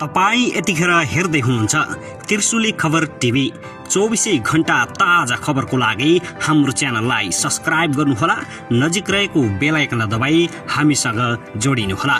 तपाई यतिखेर हेर्दै हुनुहुन्छ त्रिशुली खबर टिभी। 24 घण्टा ताजा खबरको लागि हाम्रो च्यानललाई सब्स्क्राइब गर्नुहोला, नजिक रहेको बेल आइकन दबाई हामीसँग जोडिनुहोला।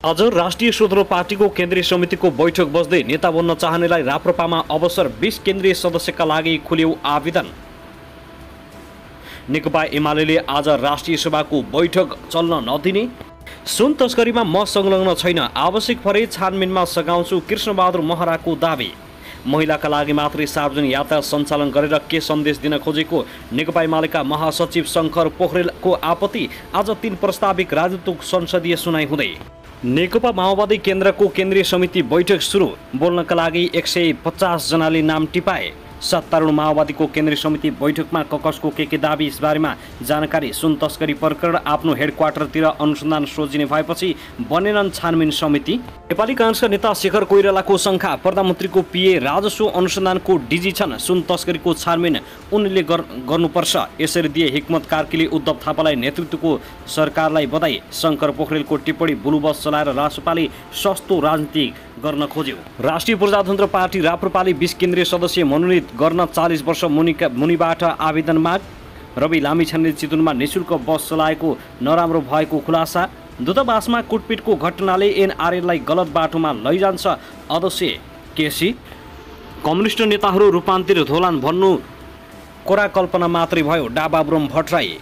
आज राष्ट्रिय स्वतन्त्र पार्टीको केन्द्रीय समितिको बैठक बस्दै नेता बन्न चाहनेलाई राप्रपामा अवसर, 20 केन्द्रीय सदस्यका लागि खुल्यो आवेदन। नेकपा एमाले आज राष्ट्रिय सभाको बैठक चल्न नदिने, सुन तस्करीमा म संलग्न छैन, आवश्यक परे छानबिनमा सघाउँछु, कृष्णबहादुर महराको दावी। महिलाका लागि मात्रै सार्वजनिक यातायात सञ्चालन गरेर के सन्देश दिन खोजेको नेकपा एमालेका महासचिव शङ्कर पोखरेलको आपत्ति। आज 3 प्रस्ताविक राजनीतिक संसदीय सुनाइ हुँदै नेकपा माओवादी केन्द्रको केन्द्रीय समिति बैठक सुरु। बोल्नका लागि 150 जनाले नाम टिपाए। सत्तारूढ माओवादीको केन्द्रीय समिति बैठकमा ककसको के दाबी बारेमा जानकारी। सुन तस्करी प्रकरण आफ्नो हेडक्वार्टरतिर अनुसन्धान सोचिने भएपछि बनेनन् छानबिन समिति। नेपाली काङ्ग्रेसका नेता शेखर कोइरालाको शङ्का, प्रधानमन्त्रीको पिए राजस्व अनुसन्धानको डिजी छन्, सुन तस्करीको छानबिन उनले गर्नुपर्छ। यसरी दिए हिक्मत कार्कीले उद्धव थापालाई नेतृत्वको सरकारलाई बधाई। शङ्कर पोखरेलको टिप्पणी, बुलुबस चलाएर राष्ट्रपाले सस्तो राजनीति गर्न खोज्यो। राष्ट्रिय प्रजातन्त्र पार्टी राप्रपाले 20 केन्द्रीय सदस्य मनोनित गर्न 40 वर्ष मुनिबाट आवेदन माग। रवि लामिछानेले चितवनमा निशुल्क बस चलाएको नराम्रो भएको खुलासा। दूतावासमा कुटपिटको घटनाले एनआरएललाई गलत बाटोमा लैजान्छ अध्यक्ष केसी। कम्युनिस्ट नेताहरू रूपान्तरित होलान् भन्नु कोरा कल्पना मात्रै भयो, डाबाब्रम भट्टराई।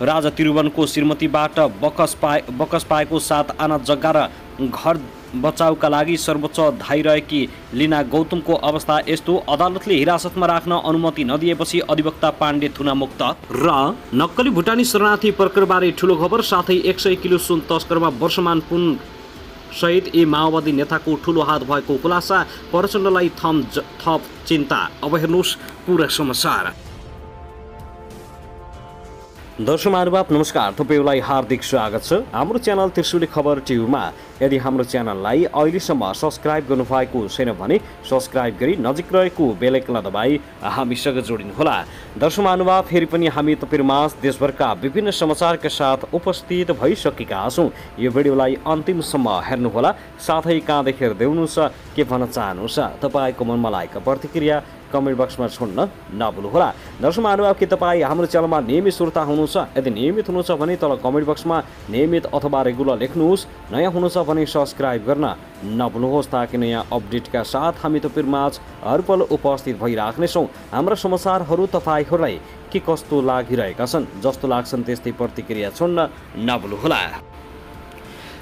राजा त्रिभुवनको श्रीमतीबाट बकस पाएको 7 आना जग्गा र घर बचाउका लागि सर्वोच्च धाइरहेकी लीना गौतमको अवस्था यस्तो। अदालतले हिरासतमा राख्न अनुमति नदिएपछि अधिवक्ता पाण्डे थुनामुक्त। र नक्कली भुटानी शरणार्थी प्रकरणबारे ठुलो खबर, साथै 100 किलो सुन तस्करमा वर्षमान पुन सहित माओवादी नेताको ठुलो हात भएको खुलासा। प्रचण्डलाई थप चिन्ता। अब हेर्नुहोस् पुरा समाचार। दर्शक महानुभाव नमस्कार, तपाईँलाई हार्दिक स्वागत छ हाम्रो च्यानल त्रिशुली खबर टिभीमा। यदि हाम्रो च्यानललाई अहिलेसम्म सब्स्क्राइब गर्नुभएको छैन भने सब्स्क्राइब गरी नजिक रहेको बेल आइकन दबाई हामीसँग जोडिनुहोला। दर्शक महानुभाव, फेरि पनि हामी तपाईँहरूमाझ देशभरका विभिन्न समाचारका साथ उपस्थित भइसकेका छौँ। यो भिडियोलाई अन्तिमसम्म हेर्नुहोला, साथै कहाँदेखि हेर्दै हुनुहुन्छ, के भन्न चाहनुहुन्छ, तपाईँको मनमा लागेको प्रतिक्रिया कमेन्ट बक्समा छोड्न नभुल्नुहोला। दर्शक महानुभाव, के तपाईँ हाम्रो च्यानलमा नियमित श्रोता हुनुहुन्छ? यदि नियमित हुनुहुन्छ भने तल कमेन्ट बक्समा नियमित अथवा रेगुलर लेख्नुहोस्। नयाँ हुनुहुन्छ भने सब्स्क्राइब गर्न नभुल्नुहोस्, ताकि नयाँ अपडेटका साथ हामी तपाईँहरूमाझ हरपल उपस्थित भइराख्नेछौँ। हाम्रा समाचारहरू तपाईँहरूलाई के कस्तो लागिरहेका छन्, जस्तो लाग्छन् त्यस्तै प्रतिक्रिया छोड्न नभुल्नुहोला।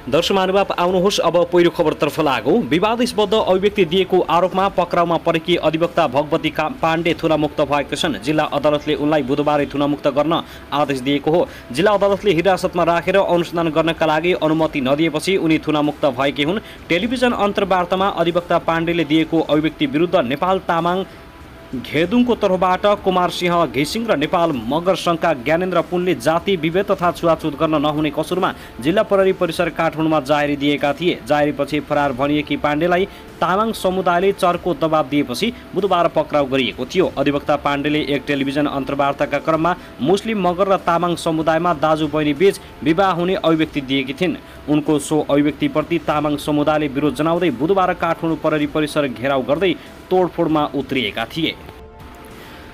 दर्शक महानुभाव, आउनुहोस् अब पहिलो खबरतर्फ लागौँ। विवादास्पद अभिव्यक्ति दिएको आरोपमा पक्राउमा परेकी अधिवक्ता भगवती पाण्डे थुनामुक्त भएको छन्। जिल्ला अदालतले उनलाई बुधबारै थुनामुक्त गर्न आदेश दिएको हो। जिल्ला अदालतले हिरासतमा राखेर अनुसन्धान गर्नका लागि अनुमति नदिएपछि उनी थुनामुक्त भएकी हुन्। टेलिभिजन अन्तर्वार्तामा अधिवक्ता पाण्डेले दिएको अभिव्यक्ति विरुद्ध नेपाल तामाङ घेदुङको तर्फबाट कुमार सिंह घिसिङ र नेपाल मगर सङ्घका ज्ञानेन्द्र पुनले जाति विभेद तथा छुवाछुत गर्न नहुने कसुरमा जिल्ला प्रहरी परिसर काठमाडौँमा जाहेरी दिएका थिए। जाहेरीपछि फरार भनिएकी पाण्डेलाई तामाङ समुदायले चर्को दबाब दिएपछि बुधबार पक्राउ गरिएको थियो। अधिवक्ता पाण्डेले एक टेलिभिजन अन्तर्वार्ताका क्रममा मुस्लिम, मगर र तामाङ समुदायमा दाजु बहिनी बीच विवाह हुने अभिव्यक्ति दिएकी थिइन्। उनको सो अभिव्यक्तिप्रति तामाङ समुदायले विरोध जनाउँदै बुधबार काठमाडौँ प्रहरी परिसर घेराउ गर्दै तोडफोडमा उत्रिएका थिए।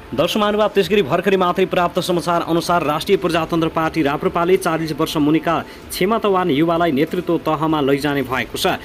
दर्शक महानुभाव, त्यसगरी भर्खरै मात्रै प्राप्त समाचार अनुसार राष्ट्रिय प्रजातन्त्र पार्टी राप्रपाले 40 वर्ष मुनिका क्षमतावान युवालाई नेतृत्व तहमा लैजाने भएको छ।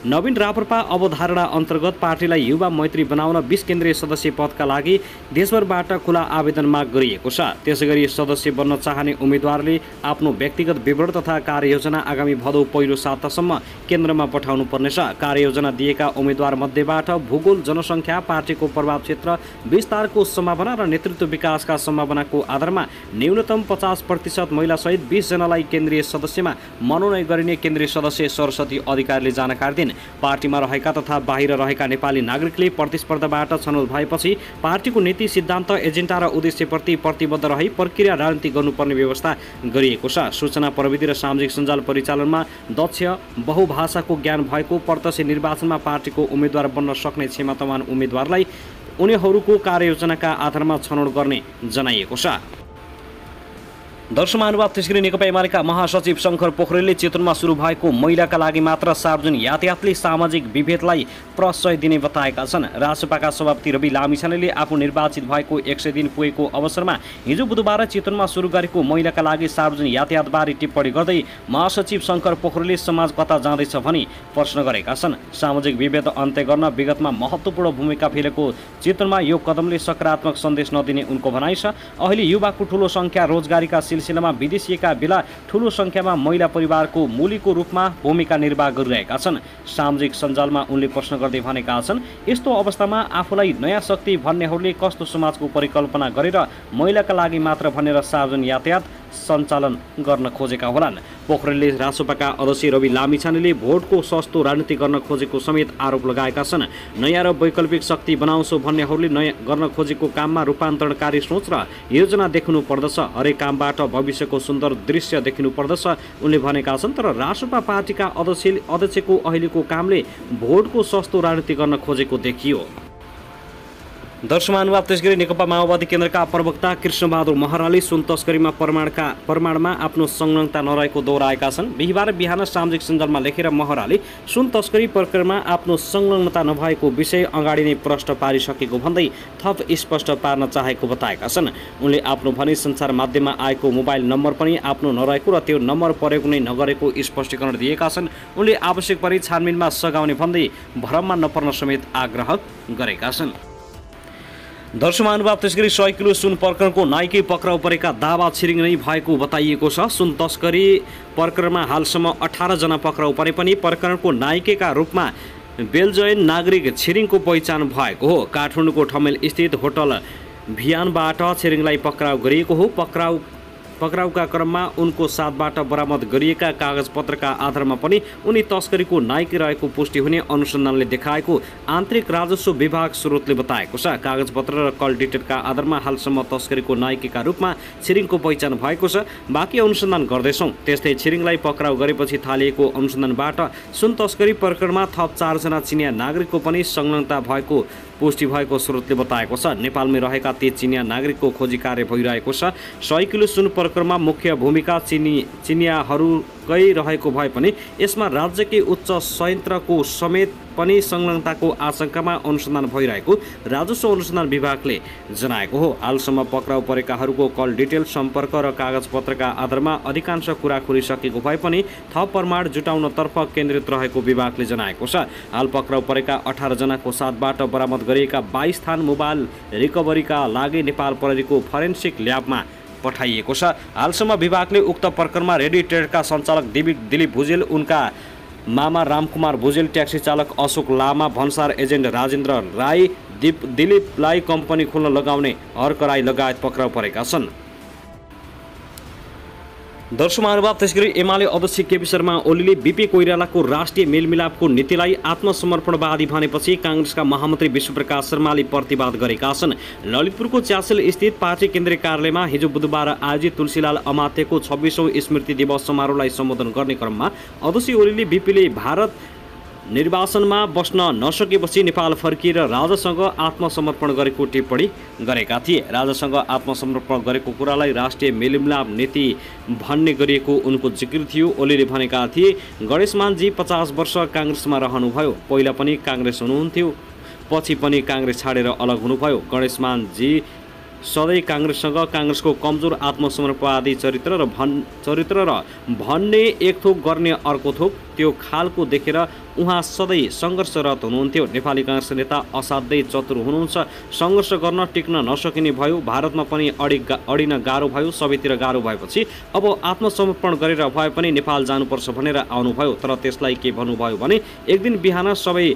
नवीन राप्रपा अवधारणा अन्तर्गत पार्टीलाई युवा मैत्री बनाउन 20 केन्द्रीय सदस्य पदका लागि देशभरबाट खुला आवेदन माग गरिएको छ। त्यसैगरी सदस्य बन्न चाहने उम्मेदवारले आफ्नो व्यक्तिगत विवरण तथा कार्ययोजना आगामी भदौ पहिलो सातासम्म केन्द्रमा पठाउनु पर्नेछ। कार्ययोजना दिएका उम्मेदवार मध्येबाट भूगोल, जनसङ्ख्या, पार्टीको प्रभाव क्षेत्र, विस्तारको सम्भावना र नेतृत्व विकासका सम्भावनाको आधारमा न्यूनतम 50% महिलासहित 20 जनालाई केन्द्रीय सदस्यमा मनोनयन गरिने केन्द्रीय सदस्य सरस्वती अधिकारीले जानकारी दिए। पार्टीमा रहेका तथा बाहिर रहेका नेपाली नागरिकले प्रतिस्पर्धाबाट छनौट भएपछि पार्टीको नीति, सिद्धान्त, एजेन्डा र उद्देश्यप्रति प्रतिबद्ध रही प्रक्रिया राजनीति गर्नुपर्ने व्यवस्था गरिएको छ। सूचना प्रविधि र सामाजिक सञ्जाल परिचालनमा दक्ष, बहुभाषाको ज्ञान भएको, प्रत्यक्ष निर्वाचनमा पार्टीको उम्मेद्वार बन्न सक्ने क्षमतावान उम्मेद्वारलाई उनीहरूको कार्ययोजनाका आधारमा छनौट गर्ने जनाइएको छ। दर्शक महानुभाव, त्यसगरी नेकपा एमालेका महासचिव शङ्कर पोखरेलले चितवनमा सुरु भएको महिलाका लागि मात्र सार्वजनिक यातायातले सामाजिक विभेदलाई प्रश्रय दिने बताएका छन्। रासपाका सभापति रवि लामिछानेले आफू निर्वाचित भएको 100 दिन पुगेको अवसरमा हिजो बुधबार चितवनमा सुरु गरेको महिलाका लागि सार्वजनिक यातायातबारे टिप्पणी गर्दै महासचिव शङ्कर पोखरेलले समाज कता जाँदैछ भनी प्रश्न गरेका छन्। सामाजिक विभेद अन्त्य गर्न विगतमा महत्त्वपूर्ण भूमिका खेलेको चितवनमा यो कदमले सकारात्मक सन्देश नदिने उनको भनाइ छ। अहिले युवाको ठूलो संख्या रोजगारीका सिलसिलामा विदेशिएका बेला ठूलो संख्यामा महिला परिवारको मूलीको रूपमा भूमिका निर्वाह गरिरहेका छन्। सामाजिक सञ्जालमा उनले प्रश्न गर्दै भनेका छन्, यस्तो अवस्थामा आफूलाई नयाँ शक्ति भन्नेहरूले कस्तो समाजको परिकल्पना गरेर महिलाका लागि मात्र भनेर सार्वजनिक यातायात सञ्चालन गर्न खोजेका होलान्। पोखरेलले रासपाका अध्यक्ष रवि लामिछानेले भोटको सस्तो राजनीति गर्न खोजेको समेत आरोप लगाएका छन्। नयाँ र वैकल्पिक शक्ति बनाउँछौ भन्नेहरूले नयाँ गर्न खोजेको काममा रूपान्तरणकारी सोच र योजना देख्नु पर्दछ। हरेक कामबाट भविष्यको सुन्दर दृश्य देखिनु पर्दछ उनले भनेका छन्। तर रासपा पार्टीका अध्यक्षको अहिलेको कामले भोटको सस्तो राजनीति गर्न खोजेको देखियो। दर्शक महानुभाव, त्यसगरी नेकपा माओवादी केन्द्रका प्रवक्ता कृष्णबहादुर महराले सुन तस्करीमा प्रमाणमा आफ्नो संलग्नता नरहेको दोहोऱ्याएका छन्। बिहिबार बिहान सामाजिक सञ्जालमा लेखेर महराले सुन तस्करी प्रकरणमा आफ्नो संलग्नता नभएको विषय अगाडि नै प्रष्ट पारिसकेको भन्दै थप स्पष्ट पार्न चाहेको बताएका छन्। उनले आफ्नो भनी सञ्चार माध्यममा आएको मोबाइल नम्बर पनि आफ्नो नरहेको र त्यो नम्बर प्रयोग नै नगरेको स्पष्टीकरण दिएका छन्। उनले आवश्यक परि छानबिनमा सघाउने भन्दै भ्रममा नपर्न समेत आग्रह गरेका छन्। दर्शक महानुभाव, त्यसगरी 100 किलो सुन प्रकरणको नाइकै पक्राउ परेका दावा छिरिङ नै भएको बताइएको छ। सुन तस्करी प्रकरणमा हालसम्म 18 जना पक्राउ परे पनि प्रकरणको नाइकेका रूपमा बेल्जियन नागरिक छिरिङको पहिचान भएको हो। काठमाडौँको ठमेल स्थित होटल भियानबाट छिरिङलाई पक्राउ गरिएको हो। पक्राउका क्रममा उनको साथबाट बरामद गरिएका कागजपत्रका आधारमा पनि उनी तस्करीको नाइके रहेको पुष्टि हुने अनुसन्धानले देखाएको आन्तरिक राजस्व विभाग स्रोतले बताएको छ। कागजपत्र र कल डिटेलका आधारमा हालसम्म तस्करीको नाइकेका रूपमा छिरिङको पहिचान भएको छ। बाँकी अनुसन्धान गर्दैछौँ। त्यस्तै छिरिङलाई पक्राउ गरेपछि थालिएको अनुसन्धानबाट सुन तस्करी प्रकरणमा थप 4 जना चिनिया नागरिकको पनि संलग्नता भएको पुष्टि भएको स्रोतले बताएको छ। नेपालमै रहेका ती चिनिया नागरिकको खोजी कार्य भइरहेको छ। 100 किलो सुन प्रकरणमा मुख्य भूमिका चिनियाहरूकै रहेको भए पनि यसमा राज्यकै उच्च संयन्त्रको समेत पनि संलग्नताको आशंकामा अनुसन्धान भइरहेको राजस्व अनुसन्धान विभागले जनाएको हो। हालसम्म पक्राउ परेकाहरूको कल डिटेल, सम्पर्क र कागजपत्रका आधारमा अधिकांश कुरा खुलिसकेको भए पनि थप प्रमाण जुटाउनतर्फ केन्द्रित रहेको विभागले जनाएको छ। हाल पक्राउ परेका 18 जनाको साथबाट बरामद गरिएका 22 थान मोबाइल रिकभरीका लागि नेपाल प्रहरीको फोरेन्सिक ल्याबमा पठाइएको छ। हालसम्म विभागले उक्त प्रकरणमा रेडी ट्रेडका सञ्चालक दिलीप भुजेल, उनका मामा रामकुमार भुजेल, ट्याक्सी चालक अशोक लामा, भन्सार एजेन्ट राजेन्द्र राई, दिलीपलाई कम्पनी खोल्न लगाउने हर्क राई लगायत पक्राउ परेका छन्। दर्शक महानुभाव, त्यसगरी एमाले अध्यक्ष केपी शर्मा ओलीले बीपी कोइरालाको राष्ट्रिय मेलमिलापको नीतिलाई आत्मसमर्पणवादी भनेपछि काङ्ग्रेसका महामन्त्री विश्वप्रकाश शर्माले प्रतिवाद गरेका छन्। ललितपुरको च्यासेल स्थित पार्टी केन्द्रीय कार्यालयमा हिजो बुधबार आयोजित तुलसीलाल अमात्यको 26औं स्मृति दिवस समारोहलाई सम्बोधन गर्ने क्रममा अध्यक्ष ओलीले बीपीले भारत निर्वासनमा बस्न नसकेपछि नेपाल फर्किएर राजासँग आत्मसमर्पण गरेको टिप्पणी गरेका थिए। राजासँग आत्मसमर्पण गरेको कुरालाई राष्ट्रिय मेलमिलाप नीति भन्ने गरिएको उनको जिकिर थियो। ओलीले भनेका थिए, गणेशमानजी 50 वर्ष काङ्ग्रेसमा रहनुभयो। पहिला पनि काङ्ग्रेस हुनुहुन्थ्यो, पछि पनि काङ्ग्रेस छाडेर अलग हुनुभयो। गणेशमानजी सधैँ काङ्ग्रेससँग काङ्ग्रेसको कमजोर आत्मसमर्पणवादी चरित्र र भन्ने एक थोक गर्ने अर्को थोक, त्यो खालको देखेर उहाँ सधैँ सङ्घर्षरत हुनुहुन्थ्यो। नेपाली काङ्ग्रेस नेता असाध्यै चतुर हुनुहुन्छ। सङ्घर्ष गर्न टिक्न नसकिने भयो। भारतमा पनि अडिन गाह्रो भयो। सबैतिर गाह्रो भएपछि अब आत्मसमर्पण गरेर भए पनि नेपाल जानुपर्छ भनेर आउनुभयो। तर त्यसलाई के भन्नुभयो भने एक दिन बिहान सबै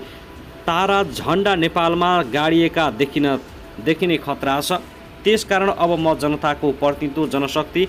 तारा झन्डा नेपालमा गाडिएका देखिने खतरा छ। त्यसकारण अब म जनताको प्रतिनिधित्व, जनशक्ति,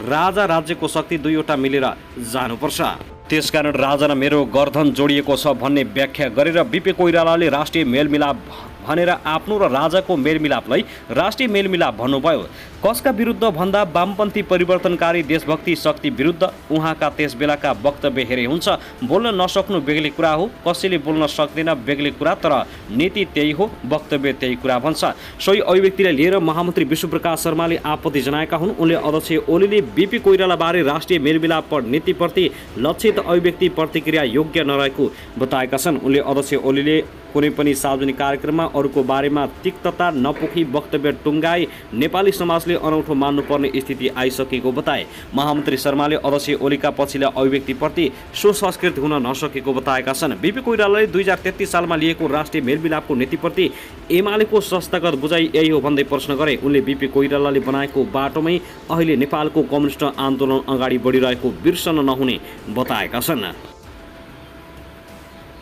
राजा राज्यको शक्ति दुईवटा मिलेर जानुपर्छ। त्यसकारण राजा र मेरो गर्दन जोडिएको छ भन्ने व्याख्या गरेर बीपी कोइरालाले राष्ट्रिय मेलमिलाप भनेर आफ्नो र राजाको मेलमिलापलाई राष्ट्रिय मेलमिलाप भन्नुभयो। कसका विरुद्ध भन्दा वामपन्थी परिवर्तनकारी देशभक्ति शक्ति विरुद्ध। उहाँका त्यस बेलाका वक्तव्य हेरे हुन्छ। बोल्न नसक्नु बेग्लै कुरा हो, कसैले बोल्न सक्दैन बेग्लै कुरा, तर नीति त्यही हो, वक्तव्य त्यही कुरा भन्छ। सोही अभिव्यक्तिलाई लिएर महामन्त्री विश्वप्रकाश शर्माले आपत्ति जनाएका हुन्। उनले अध्यक्ष ओलीले बीपी कोइरालाबारे राष्ट्रिय मेलमिलाप नीतिप्रति लक्षित अभिव्यक्ति प्रतिक्रिया योग्य नरहेको बताएका छन्। उनले अध्यक्ष ओलीले कुनै पनि सार्वजनिक कार्यक्रममा अरूको बारेमा तिक्तता नपोखी वक्तव्य टुङ्गाई नेपाली समाजले अनौठो मान्नुपर्ने स्थिति आइसकेको बताए। महामन्त्री शर्माले अध्यक्ष ओलीका पछिल्ला अभिव्यक्तिप्रति सुसंस्कृत हुन नसकेको बताएका छन्। बीपी कोइरालाले 2033 सालमा लिएको राष्ट्रिय मेलमिलापको नीतिप्रति एमालेको संस्थागत बुझाइ यही हो भन्दै प्रश्न गरे। उनले बीपी कोइरालाले बनाएको बाटोमै अहिले नेपालको कम्युनिस्ट आन्दोलन अगाडि बढिरहेको बिर्सन नहुने बताएका छन्।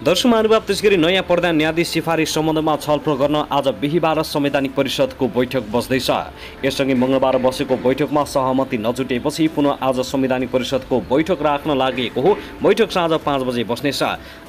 दर्शक महानुभाव, त्यसगरी नयाँ प्रधान न्यायाधीश सिफारिस सम्बन्धमा छलफल गर्न आज बिहीबार संवैधानिक परिषदको बैठक बस्दैछ। यससँगै मङ्गलबार बसेको बैठकमा सहमति नजुटेपछि पुनः आज संवैधानिक परिषदको बैठक राख्न लागेको हो। बैठक साँझ 5 बजे बस्नेछ।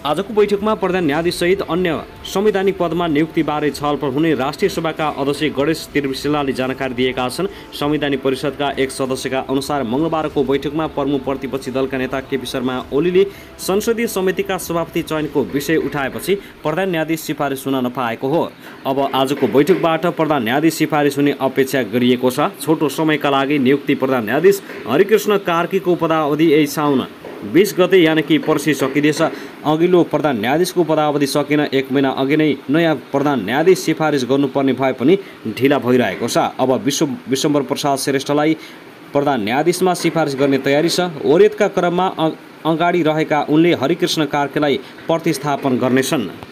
आजको बैठकमा प्रधान न्यायाधीश सहित अन्य संवैधानिक पदमा नियुक्तिबारे छलफल हुने राष्ट्रिय सभाका अध्यक्ष गणेश त्रिविशिलाले जानकारी दिएका छन्। संवैधानिक परिषदका एक सदस्यका अनुसार मङ्गलबारको बैठकमा प्रमुख प्रतिपक्षी दलका नेता केपी शर्मा ओलीले संसदीय समितिका सभापति चयनको विषय उठाएपछि प्रधान न्यायाधीश सिफारिस हुन नपाएको हो। अब आजको बैठकबाट प्रधान न्यायाधीश सिफारिस हुने अपेक्षा गरिएको छ। छोटो समयका लागि नियुक्ति प्रधान न्यायाधीश हरिकृष्ण कार्कीको पदावधि यही साउन 20 गते यानि कि पर्सि सकिँदैछ। अघिल्लो प्रधान न्यायाधीशको पदावधि सकिन 1 महिना अघि नै नयाँ प्रधान न्यायाधीश सिफारिस गर्नुपर्ने भए पनि ढिला भइरहेको छ। अब विश्वम्भर प्रसाद श्रेष्ठलाई प्रधान न्यायाधीशमा सिफारिस गर्ने तयारी छ। ओरेदका क्रममा अगाडि रहेका उनले हरिकृष्ण कार्कीलाई प्रतिस्थापन गर्नेछन्।